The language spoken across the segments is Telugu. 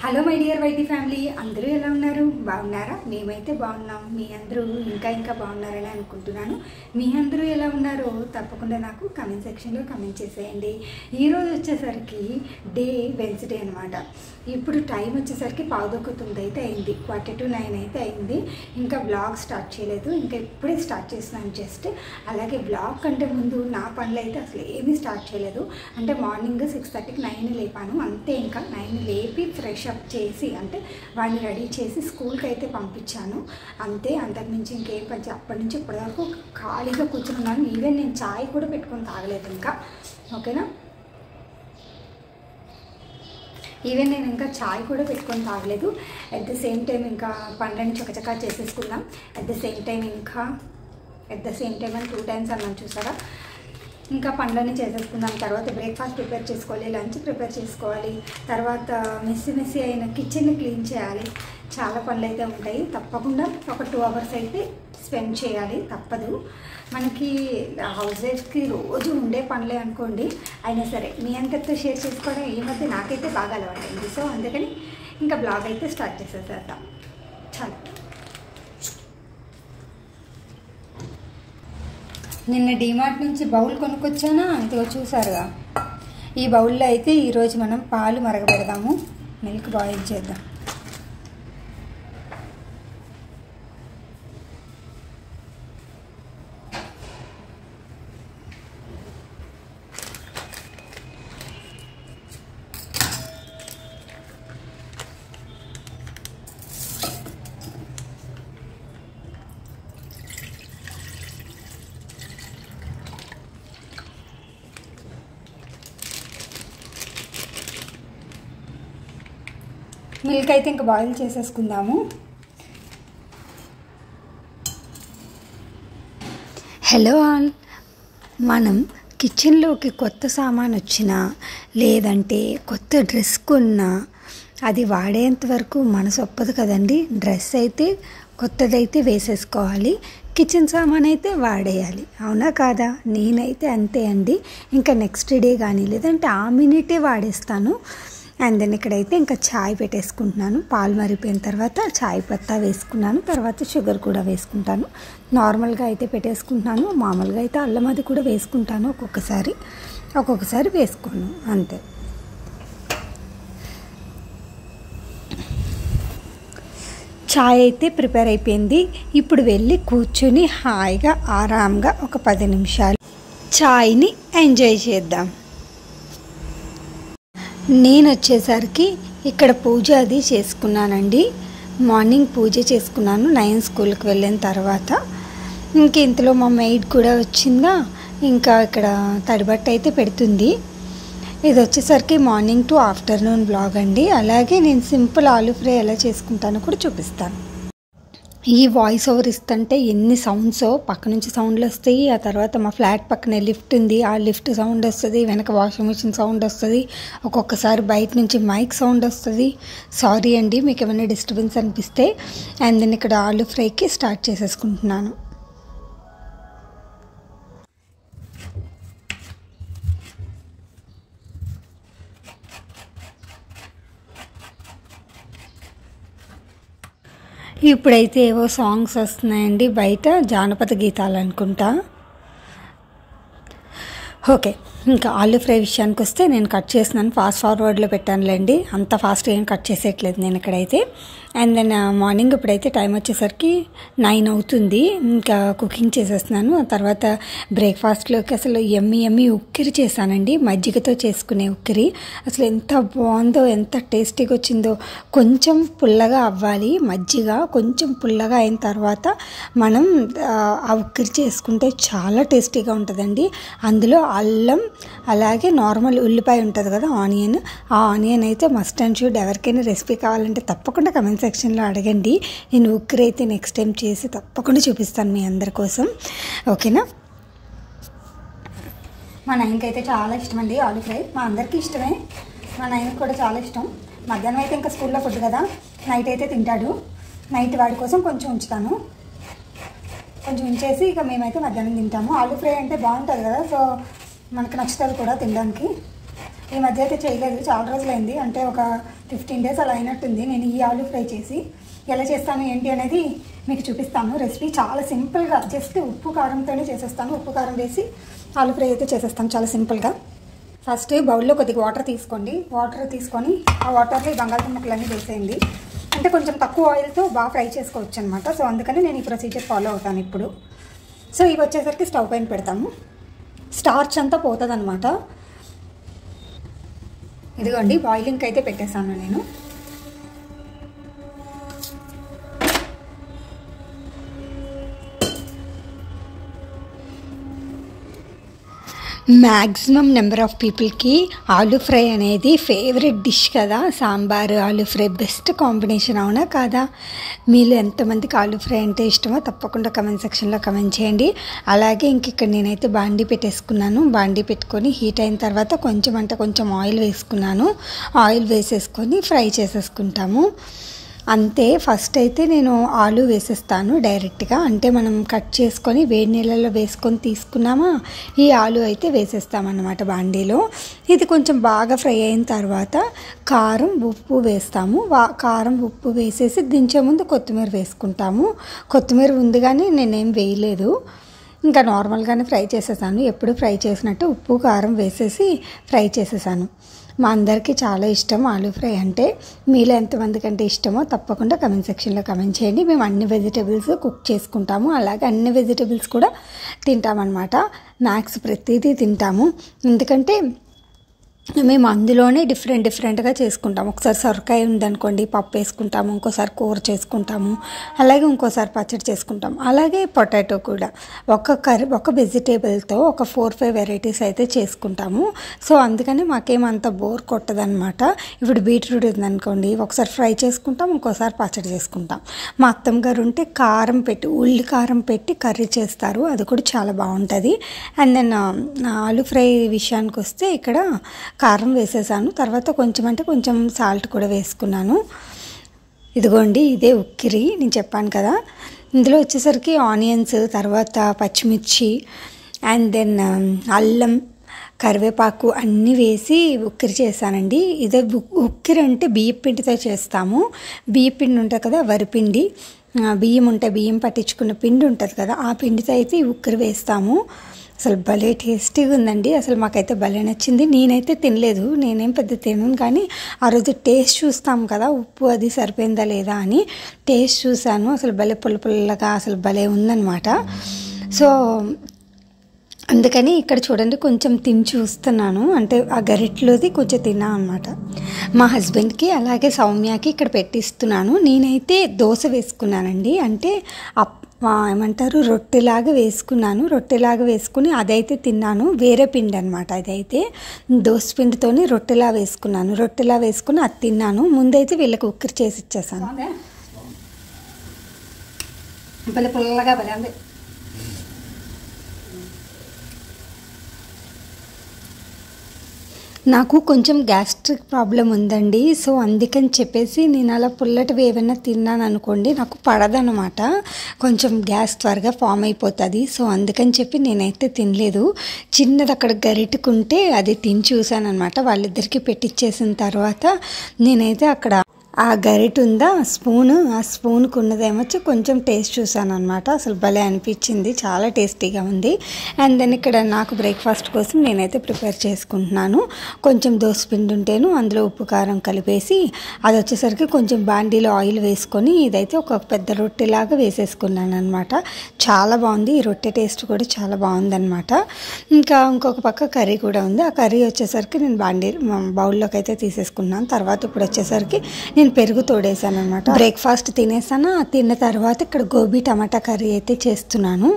Hello my dear YT family, అందరూ ఎలా ఉన్నారు? బాగున్నారా? మేమైతే బాగున్నాం. మీ అందరూ ఇంకా బాగున్నారని అనుకుంటున్నాను. మీ అందరూ ఎలా ఉన్నారో తప్పకుండా నాకు కమెంట్ సెక్షన్లో కమెంట్ చేసేయండి. ఈరోజు వచ్చేసరికి డే వెన్స్డే అనమాట. ఇప్పుడు టైం వచ్చేసరికి 8:09 అయితే అయింది, 8:45 అయితే అయింది. ఇంకా బ్లాగ్ స్టార్ట్ చేయలేదు, ఇంకా ఇప్పుడే స్టార్ట్ చేస్తున్నాను జస్ట్. అలాగే బ్లాగ్ కంటే ముందు నా పనులు అయితే అసలు ఏమీ స్టార్ట్ చేయలేదు. అంటే మార్నింగ్ 6:30కి 9 లేపాను అంతే. ఇంకా 9 లేపి ఫ్రెష్ అప్ చేసి అంటే వాడిని రెడీ చేసి స్కూల్కి అయితే పంపించాను అంతే. అంతకుమించి ఇంకేం పని అప్పటి నుంచి ఇప్పటివరకు ఖాళీగా కూర్చున్నాను. ఈవెన్ నేను చాయ్ కూడా పెట్టుకొని తాగలేదు ఇంకా. ఓకేనా, ఈవెన్ నేను ఇంకా చాయ్ కూడా పెట్టుకొని తాగలేదు. అట్ ద సేమ్ టైం ఇంకా పనులని చకచకా చేసేసుకుందాం. అట్ ద సేమ్ టైం అని 2 times అన్నాను చూసారా. ఇంకా పనులన్నీ చేసేసుకుందాం. తర్వాత బ్రేక్ఫాస్ట్ ప్రిపేర్ చేసుకోవాలి, లంచ్ ప్రిపేర్ చేసుకోవాలి, తర్వాత మెస్సీ అయిన కిచెన్ని క్లీన్ చేయాలి. చాలా పనులు అయితే ఉంటాయి. తప్పకుండా ఒక 2 hours అయితే స్పెండ్ చేయాలి, తప్పదు. మనకి హౌస్ వైఫ్స్కి రోజు ఉండే పనులే అనుకోండి. అయినా సరే మీ అందరితో షేర్ చేసుకోవడం ఈ మధ్య నాకైతే బాగా అలవాటైంది. సో అందుకని ఇంకా బ్లాగ్ అయితే స్టార్ట్ చేసేసేద్దాం. చాలా నిన్న డీమార్ట్ నుంచి బౌల్ కొనుక్కొచ్చానా, ఇదిగో చూసారుగా. ఈ బౌల్లో అయితే ఈరోజు మనం పాలు మరగబెడదాము, మిల్క్ బాయిల్ చేద్దాం. మిల్క్ అయితే ఇంకా బాయిల్ చేసేసుకుందాము. హలో ఆల్, మనం కిచెన్లోకి కొత్త సామాన్ వచ్చినా లేదంటే కొత్త డ్రెస్ కొన్నా అది వాడేంత వరకు మనసు ఒప్పదు కదండి. డ్రెస్ అయితే కొత్తదైతే వేసేసుకోవాలి, కిచెన్ సామాన్ అయితే వాడేయాలి, అవునా కాదా? నేనైతే అంతే అండి. ఇంకా నెక్స్ట్ డే కానీ లేదంటే ఆ మినిటే వాడేస్తాను. అండ్ దెన్ ఇక్కడైతే ఇంకా చాయ్ పెట్టేసుకుంటున్నాను. పాలు మరిగిపోయిన తర్వాత చాయ్ పత్తా వేసుకున్నాను, తర్వాత షుగర్ కూడా వేసుకుంటాను. నార్మల్గా అయితే పెట్టేసుకుంటున్నాను. మామూలుగా అయితే అల్లం అది కూడా వేసుకుంటాను ఒక్కొక్కసారి వేసుకోను అంతే. చాయ్ అయితే ప్రిపేర్ అయిపోయింది. ఇప్పుడు వెళ్ళి కూర్చుని హాయిగా ఆరాంగా ఒక 10 నిమిషాలు చాయ్ని ఎంజాయ్ చేద్దాం. నేను వచ్చేసరికి ఇక్కడ పూజ అది చేసుకున్నానండి. మార్నింగ్ పూజ చేసుకున్నాను 9 స్కూల్కి వెళ్ళిన తర్వాత. ఇంక ఇంతలో మా మెయిడ్ కూడా వచ్చిందా, ఇంకా ఇక్కడ తడిబట్ట అయితే పెడుతుంది. ఇది వచ్చేసరికి మార్నింగ్ టు ఆఫ్టర్నూన్ బ్లాగ్ అండి. అలాగే నేను సింపుల్ ఆలూ ఫ్రై ఎలా చేసుకుంటానో కూడా చూపిస్తాను. ఈ వాయిస్ ఓవర్ ఇస్తుంటే ఎన్ని సౌండ్సో, పక్క నుంచి సౌండ్లు వస్తాయి. ఆ తర్వాత మా ఫ్లాట్ పక్కనే లిఫ్ట్ ఉంది, ఆ లిఫ్ట్ సౌండ్ వస్తుంది, వెనక వాషింగ్ మిషన్ సౌండ్ వస్తుంది, ఒక్కొక్కసారి బయట నుంచి మైక్ సౌండ్ వస్తుంది. సారీ అండి మీకు ఏమైనా డిస్టర్బెన్స్ అనిపిస్తే. అండ్ నేను ఇక్కడ ఆలూ ఫ్రైకి స్టార్ట్ చేసేసుకుంటున్నాను. ఇప్పుడైతే ఏవో సాంగ్స్ వస్తున్నాయండి బయట, జానపద గీతాలు అనుకుంటా. ఓకే, ఇంకా ఆలూ ఫ్రై విషయానికి వస్తే నేను కట్ చేసినాను, ఫాస్ట్ ఫార్వర్డ్లో పెట్టానులేండి. అంత ఫాస్ట్గా ఏం కట్ చేసేయట్లేదు నేను ఇక్కడైతే. అండ్ దెన్ మార్నింగ్ ఇప్పుడైతే టైం వచ్చేసరికి 9 అవుతుంది. ఇంకా కుకింగ్ చేసేస్తున్నాను. ఆ తర్వాత బ్రేక్ఫాస్ట్లోకి అసలు ఎమ్మి ఉక్కిరి చేశానండి, మజ్జిగతో చేసుకునే ఉక్కిరి. అసలు ఎంత బాగుందో, ఎంత టేస్టీగా వచ్చిందో. కొంచెం పుల్లగా అవ్వాలి మజ్జిగ, కొంచెం పుల్లగా అయిన తర్వాత మనం ఆ ఉక్కిరి చేసుకుంటే చాలా టేస్టీగా ఉంటుందండి. అందులో అల్లం అలాగే నార్మల్ ఉల్లిపాయ ఉంటుంది కదా, ఆనియన్. ఆ ఆనియన్ అయితే మస్ట్ అండ్ షుడ్. ఎవరికైనా రెసిపీ కావాలంటే తప్పకుండా కమెంట్ సెక్షన్లో అడగండి. నేను ఉక్కిరి అయితే నెక్స్ట్ టైం చేసి తప్పకుండా చూపిస్తాను మీ అందరి కోసం. ఓకేనా. మా నాయనకి అయితే చాలా ఇష్టం అండి ఆలూ ఫ్రై. మా అందరికీ ఇష్టమే, మా నాయనకి కూడా చాలా ఇష్టం. మధ్యాహ్నం అయితే ఇంకా స్కూల్లో ఫుడ్ కదా, నైట్ అయితే తింటాడు. నైట్ వాడి కోసం కొంచెం ఉంచుతాను, కొంచెం ఉంచేసి ఇక మేమైతే మధ్యాహ్నం తింటాము. ఆలూ ఫ్రై అంటే బాగుంటుంది కదా, సో మనకు నచ్చుతుంది కూడా తినడానికి. ఈ మధ్య అయితే చేయలేదు, చాలా రోజులైంది, అంటే ఒక 15 days అలా అయినట్టుంది నేను ఈ ఆలూ ఫ్రై చేసి. ఎలా చేస్తాను ఏంటి అనేది మీకు చూపిస్తాను. రెసిపీ చాలా సింపుల్గా, జస్ట్ ఉప్పు కారంతోనే చేసేస్తాను. ఉప్పు కారం వేసి ఆలూ ఫ్రై అయితే చేసేస్తాను చాలా సింపుల్గా. ఫస్ట్ బౌల్లో కొద్దిగా వాటర్ తీసుకోండి. వాటర్ తీసుకొని ఆ వాటర్లో ఈ బంగాళదుంప ముక్కలన్నీ వేసేయండి. అంటే కొంచెం తక్కువ ఆయిల్తో బాగా ఫ్రై చేసుకోవచ్చు అనమాట. సో అందుకని నేను ఈ ప్రొసీజర్ ఫాలో అవుతాను ఇప్పుడు. సో ఇవి వచ్చేసరికి స్టవ్ పైన పెడతాము. స్టార్చ్ అంతా పోతుంది అనమాట. ఇదిగోండి బాయిలింగ్కి అయితే పెట్టేసాను నేను. మ్యాక్సిమం నెంబర్ ఆఫ్ పీపుల్కి ఆలూ ఫ్రై అనేది ఫేవరెట్ డిష్ కదా. Sambar aloo fry best combination, అవునా కాదా? మీలో ఎంతమందికి ఆలూ ఫ్రై అంటే ఇష్టమో తప్పకుండా కమెంట్ సెక్షన్లో కమెంట్ చేయండి. అలాగే ఇక్కడ నేనైతే బాండీ పెట్టేసుకున్నాను. బాండీ పెట్టుకొని హీట్ అయిన తర్వాత కొంచెం ఆయిల్ వేసుకున్నాను. ఆయిల్ వేసేసుకొని ఫ్రై చేసేసుకుంటాము అంతే. ఫస్ట్ అయితే నేను ఆలూ వేసేస్తాను డైరెక్ట్గా, అంటే మనం కట్ చేసుకొని వేడి నీళ్ళలో వేసుకొని తీసుకున్నామా, ఈ ఆలూ అయితే వేసేస్తామన్నమాట బాండీలో. ఇది కొంచెం బాగా ఫ్రై అయిన తర్వాత కారం ఉప్పు వేస్తాము. కారం ఉప్పు వేసేసి దించే ముందు కొత్తిమీర వేసుకుంటాము. కొత్తిమీర ఉంది కానీ నేనేం వేయలేదు, ఇంకా నార్మల్గానే ఫ్రై చేసేసాను. ఎప్పుడు ఫ్రై చేసినట్టు ఉప్పు కారం వేసేసి ఫ్రై చేసేసాను. మా అందరికీ చాలా ఇష్టం ఆలూ ఫ్రై అంటే. మీలో ఎంతమందికి అంటే ఇష్టమో తప్పకుండా కమెంట్ సెక్షన్లో కమెంట్ చేయండి. మేము అన్ని వెజిటేబుల్స్ కుక్ చేసుకుంటాము, అలాగే అన్ని వెజిటేబుల్స్ కూడా తింటామన్నమాట. మ్యాక్స్ ప్రతిదీ తింటాము, ఎందుకంటే మేము అందులోనే డిఫరెంట్గా చేసుకుంటాము. ఒకసారి సొరకాయ ఉందనుకోండి పప్పు వేసుకుంటాము, ఇంకోసారి కూర చేసుకుంటాము, అలాగే ఇంకోసారి పచ్చడి చేసుకుంటాము. అలాగే పొటాటో కూడా ఒక వెజిటేబుల్తో ఒక 4-5 వెరైటీస్ అయితే చేసుకుంటాము. సో అందుకని మాకేమంత బోర్ కొట్టదనమాట. ఇప్పుడు బీట్రూట్ ఉందనుకోండి ఒకసారి ఫ్రై చేసుకుంటాం, ఇంకోసారి పచ్చడి చేసుకుంటాం. మా అత్తమ్మ గారు ఉంటే ఉల్లి కారం పెట్టి కర్రీ చేస్తారు, అది కూడా చాలా బాగుంటుంది. అండ్ దెన్ ఆలూ ఫ్రై విషయానికి వస్తే ఇక్కడ కారం వేసేసాను. తర్వాత కొంచెం సాల్ట్ కూడా వేసుకున్నాను. ఇదిగోండి ఇదే ఉక్కిరి నేను చెప్పాను కదా. ఇందులో వచ్చేసరికి ఆనియన్స్, తర్వాత పచ్చిమిర్చి, అండ్ దెన్ అల్లం, కరివేపాకు అన్నీ వేసి ఉక్కిరి చేశానండి. ఇదే ఉక్కిరి అంటే బియ్యం పిండితో చేస్తాము. బియ్యం పిండి ఉంటుంది కదా, వరిపిండి, బియ్యం పట్టించుకున్న పిండి ఉంటుంది కదా, ఆ పిండితో అయితే ఈ ఉక్కిరి వేస్తాము. అసలు భలే టేస్టీగా ఉందండి. అసలు మాకైతే భలే నచ్చింది. నేనైతే తినలేదు, నేనేం పెద్ద తినను, కానీ ఆ రోజు టేస్ట్ చూస్తాం కదా ఉప్పు అది సరిపోయిందా లేదా అని టేస్ట్ చూశాను. అసలు భలే పుల్లగా అసలు భలే ఉందన్నమాట. సో అందుకని ఇక్కడ చూడండి కొంచెం తిని చూస్తున్నాను, అంటే ఆ గరిటలోది కొంచెం తిన్నా అనమాట. మా హస్బెండ్కి అలాగే సౌమ్యకి ఇక్కడ పెట్టిస్తున్నాను. నేనైతే దోశ వేసుకున్నానండి, అంటే ఏమంటారు రొట్టెలాగా వేసుకుని అదైతే తిన్నాను. వేరే పిండి అనమాట, అదైతే దోశ పిండితోని రొట్టెలా వేసుకుని అది తిన్నాను. ముందైతే వీళ్ళకి ఉక్కిరి చేసి ఇచ్చేసాను. భలే పుల్లగా భలే ఉంది. నాకు కొంచెం గ్యాస్ట్రిక్ ప్రాబ్లం ఉందండి. సో అందుకని చెప్పేసి నేను అలా పుల్లటివి ఏమైనా తిన్నాను అనుకోండి నాకు పడదనమాట, కొంచెం గ్యాస్ త్వరగా ఫామ్ అయిపోతుంది. సో అందుకని చెప్పి నేనైతే తినలేదు. చిన్నది అక్కడ గరిటుకుంటే అది తిని చూశాను అనమాట. వాళ్ళిద్దరికీ పెట్టించేసిన తర్వాత నేనైతే అక్కడ ఆ గరిట ఉందా ఆ స్పూన్కి ఉన్నదేమొచ్చి కొంచెం టేస్ట్ చూసాను అనమాట. అసలు భలే అనిపించింది, చాలా టేస్టీగా ఉంది. అండ్ దెన్ ఇక్కడ నాకు బ్రేక్ఫాస్ట్ కోసం నేనైతే ప్రిపేర్ చేసుకుంటున్నాను. కొంచెం దోసపిండి ఉంటేను అందులో ఉప్పు కారం కలిపేసి అది వచ్చేసరికి కొంచెం బాండీలో ఆయిల్ వేసుకొని ఇదైతే ఒక పెద్ద రొట్టెలాగా వేసేసుకున్నాను అనమాట. చాలా బాగుంది, ఈ రొట్టె టేస్ట్ కూడా చాలా బాగుందన్నమాట. ఇంకా ఇంకొక పక్క కర్రీ కూడా ఉంది. ఆ కర్రీ వచ్చేసరికి నేను బౌల్లోకి అయితే తీసేసుకున్నాను. తర్వాత ఇప్పుడు వచ్చేసరికి నేను పెరుగు తోడేసాను అనమాట. బ్రేక్ఫాస్ట్ తినేసాను. తిన్న తర్వాత ఇక్కడ గోబీ టమాటా కర్రీ అయితే చేస్తున్నాను.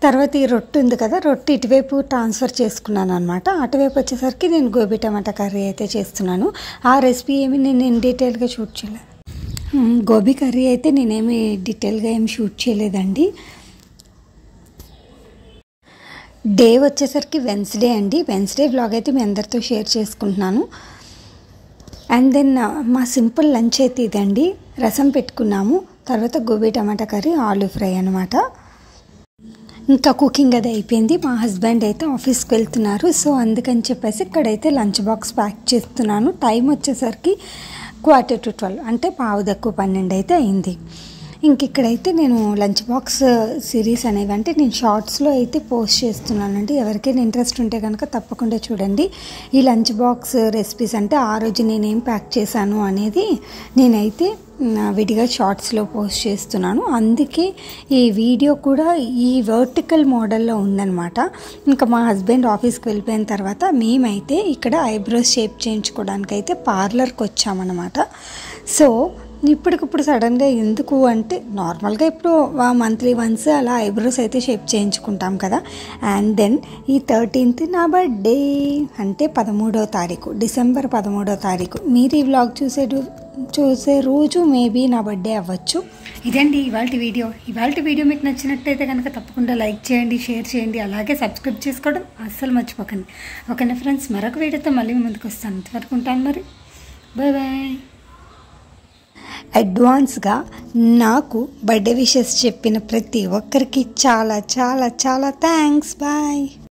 తర్వాత ఈ రొట్టె ఉంది కదా, రొట్టె ఇటువైపు ట్రాన్స్ఫర్ చేసుకున్నాను అనమాట. అటువైపు వచ్చేసరికి నేను గోబీ టమాటా కర్రీ అయితే చేస్తున్నాను. ఆ రెసిపీ నేను డీటెయిల్గా షూట్ చేయలేదు. గోబీ కర్రీ అయితే నేనేమి డీటెయిల్గా ఏమి షూట్ చేయలేదండి. డే వచ్చేసరికి వెన్స్డే అండి. వెన్స్డే వ్లాగ్ అయితే మీ అందరితో షేర్ చేసుకుంటున్నాను. అండ్ దెన్ మా సింపుల్ లంచ్ అయితే ఇదండి. రసం పెట్టుకున్నాము, తర్వాత గోబీ టమాటా కర్రీ, ఆలూ ఫ్రై అనమాట. ఇంకా కుకింగ్ అది అయిపోయింది. మా హస్బెండ్ అయితే ఆఫీస్కి వెళ్తున్నారు. సో అందుకని చెప్పేసి ఇక్కడైతే లంచ్ బాక్స్ ప్యాక్ చేస్తున్నాను. టైం వచ్చేసరికి 11:45 అంటే 11:12 అయితే అయింది. ఇంక ఇక్కడైతే నేను లంచ్ బాక్స్ సిరీస్ అనేవి అంటే నేను షార్ట్స్లో అయితే పోస్ట్ చేస్తున్నానండి. ఎవరికైనా ఇంట్రెస్ట్ ఉంటే కనుక తప్పకుండా చూడండి. ఈ లంచ్ బాక్స్ రెసిపీస్ అంటే ఆ రోజు నేనేం ప్యాక్ చేశాను అనేది నేనైతే విడిగా షార్ట్స్లో పోస్ట్ చేస్తున్నాను. అందుకే ఈ వీడియో కూడా ఈ వర్టికల్ మోడల్లో ఉందన్నమాట. ఇంకా మా హస్బెండ్ ఆఫీస్కి వెళ్ళిపోయిన తర్వాత మేమైతే ఇక్కడ ఐబ్రోస్ షేప్ చేయించుకోవడానికి అయితే పార్లర్కి వచ్చామన్నమాట. సో ఇప్పటికిప్పుడు సడన్గా ఎందుకు అంటే నార్మల్గా ఇప్పుడు మంత్లీ వన్స్ అలా ఐబ్రోస్ అయితే షేప్ చేయించుకుంటాం కదా. అండ్ దెన్ ఈ 13th నా బర్త్డే అంటే 13వ తారీఖు, డిసెంబర్ 13వ తారీఖు. మీరు ఈ వ్లాగ్ చూసే రోజు మేబీ నా బర్త్డే అవ్వచ్చు. ఇదండి ఇవాళ వీడియో మీకు నచ్చినట్టయితే కనుక తప్పకుండా లైక్ చేయండి, షేర్ చేయండి, అలాగే సబ్స్క్రైబ్ చేసుకోవడం అస్సలు మర్చిపోకండి. ఓకేనా ఫ్రెండ్స్, మరొక వీడియోతో మళ్ళీ ముందుకు వస్తాను. అంతవరకు ఉంటాను మరి. Bye bye. అడ్వాన్స్గా నాకు బర్త్డే విషెస్ చెప్పిన ప్రతి ఒక్కరికి చాలా చాలా చాలా థ్యాంక్స్. బాయ్.